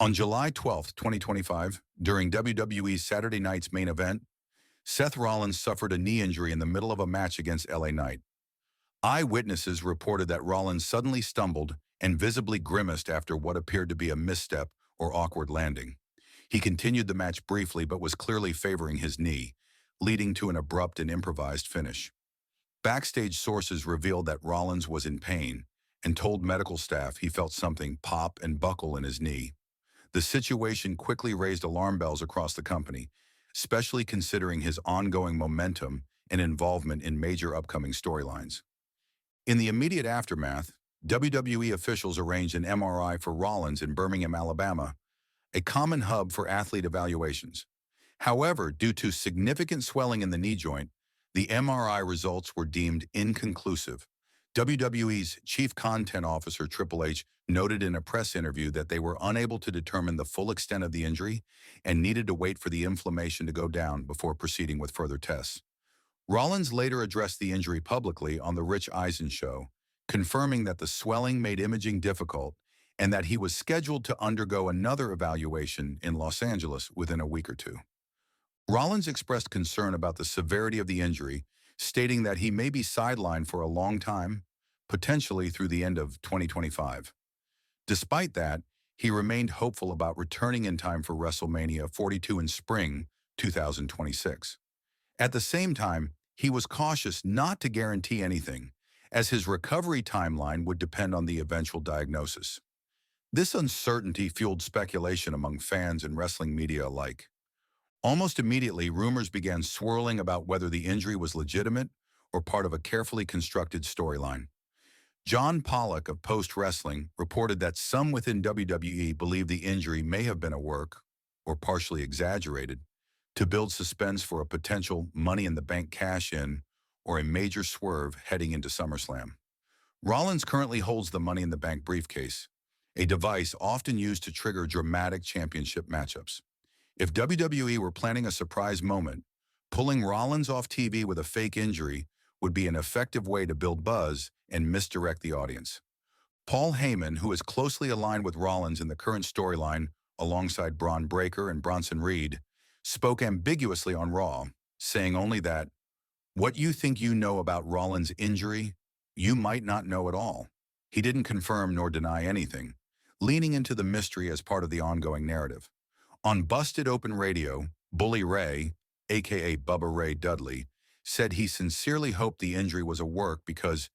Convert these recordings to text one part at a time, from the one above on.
On July 12, 2025, during WWE's Saturday night's main event, Seth Rollins suffered a knee injury in the middle of a match against LA Knight. Eyewitnesses reported that Rollins suddenly stumbled and visibly grimaced after what appeared to be a misstep or awkward landing. He continued the match briefly but was clearly favoring his knee, leading to an abrupt and improvised finish. Backstage sources revealed that Rollins was in pain and told medical staff he felt something pop and buckle in his knee. The situation quickly raised alarm bells across the company, especially considering his ongoing momentum and involvement in major upcoming storylines. In the immediate aftermath, WWE officials arranged an MRI for Rollins in Birmingham, Alabama, a common hub for athlete evaluations. However, due to significant swelling in the knee joint, the MRI results were deemed inconclusive. WWE's chief content officer, Triple H, noted in a press interview that they were unable to determine the full extent of the injury and needed to wait for the inflammation to go down before proceeding with further tests. Rollins later addressed the injury publicly on The Rich Eisen Show, confirming that the swelling made imaging difficult and that he was scheduled to undergo another evaluation in Los Angeles within a week or two. Rollins expressed concern about the severity of the injury, stating that he may be sidelined for a long time, potentially through the end of 2025. Despite that, he remained hopeful about returning in time for WrestleMania 42 in spring 2026. At the same time, he was cautious not to guarantee anything, as his recovery timeline would depend on the eventual diagnosis. This uncertainty fueled speculation among fans and wrestling media alike. Almost immediately, rumors began swirling about whether the injury was legitimate or part of a carefully constructed storyline. John Pollock of Post Wrestling reported that some within WWE believe the injury may have been a work, or partially exaggerated, to build suspense for a potential Money in the Bank cash-in or a major swerve heading into SummerSlam. Rollins currently holds the Money in the Bank briefcase, a device often used to trigger dramatic championship matchups. If WWE were planning a surprise moment, pulling Rollins off TV with a fake injury would be an effective way to build buzz and misdirect the audience. Paul Heyman, who is closely aligned with Rollins in the current storyline alongside Bron Breakker and Bronson Reed, spoke ambiguously on Raw, saying only that, "What you think you know about Rollins' injury, you might not know at all." He didn't confirm nor deny anything, leaning into the mystery as part of the ongoing narrative. On Busted Open Radio, Bully Ray, aka Bubba Ray Dudley, said he sincerely hoped the injury was a work because,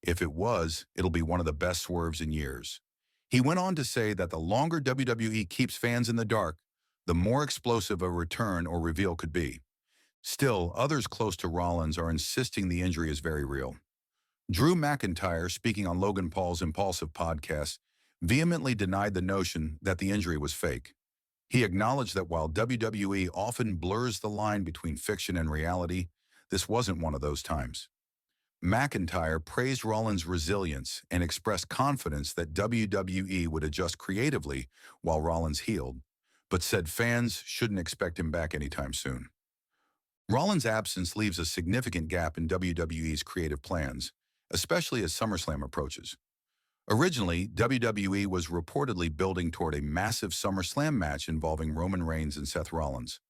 if it was, it'll be one of the best swerves in years. He went on to say that the longer WWE keeps fans in the dark, the more explosive a return or reveal could be. Still, others close to Rollins are insisting the injury is very real. Drew McIntyre, speaking on Logan Paul's Impulsive podcast, vehemently denied the notion that the injury was fake. He acknowledged that while WWE often blurs the line between fiction and reality, this wasn't one of those times. McIntyre praised Rollins' resilience and expressed confidence that WWE would adjust creatively while Rollins healed, but said fans shouldn't expect him back anytime soon. Rollins' absence leaves a significant gap in WWE's creative plans, especially as SummerSlam approaches. Originally, WWE was reportedly building toward a massive SummerSlam match involving Roman Reigns and Seth Rollins,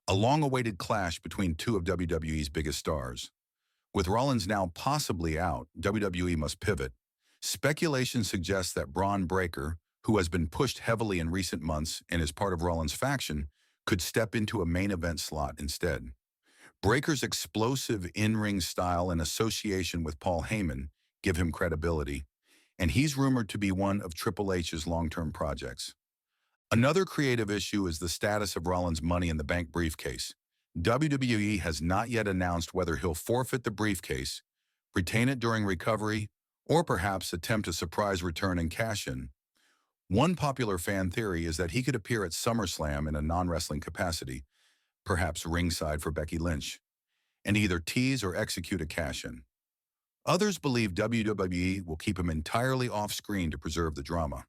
a long-awaited clash between two of WWE's biggest stars. With Rollins now possibly out, WWE must pivot. Speculation suggests that Bron Breakker, who has been pushed heavily in recent months and is part of Rollins' faction, could step into a main event slot instead. Breakker's explosive in-ring style and association with Paul Heyman give him credibility, and he's rumored to be one of Triple H's long-term projects. Another creative issue is the status of Rollins' Money in the Bank briefcase. WWE has not yet announced whether he'll forfeit the briefcase, retain it during recovery, or perhaps attempt a surprise return and cash-in. One popular fan theory is that he could appear at SummerSlam in a non-wrestling capacity, perhaps ringside for Becky Lynch, and either tease or execute a cash-in. Others believe WWE will keep him entirely off-screen to preserve the drama.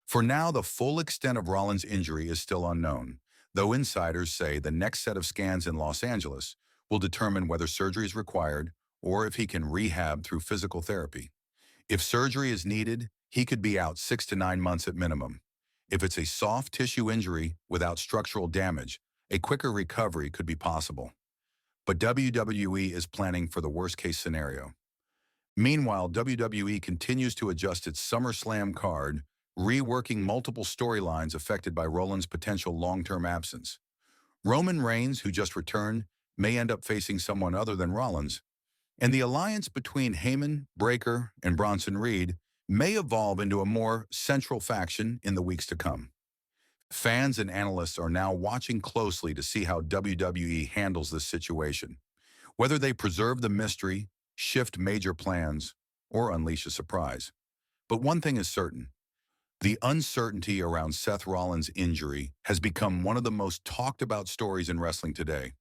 For now, the full extent of Rollins' injury is still unknown, though insiders say the next set of scans in Los Angeles will determine whether surgery is required or if he can rehab through physical therapy. If surgery is needed, he could be out 6 to 9 months at minimum. If it's a soft tissue injury without structural damage, a quicker recovery could be possible. But WWE is planning for the worst-case scenario. Meanwhile, WWE continues to adjust its SummerSlam card, reworking multiple storylines affected by Rollins' potential long-term absence. Roman Reigns, who just returned, may end up facing someone other than Rollins, and the alliance between Heyman, Breakker, and Bronson Reed may evolve into a more central faction in the weeks to come. Fans and analysts are now watching closely to see how WWE handles this situation, whether they preserve the mystery, shift major plans, or unleash a surprise. But one thing is certain. The uncertainty around Seth Rollins' injury has become one of the most talked about stories in wrestling today.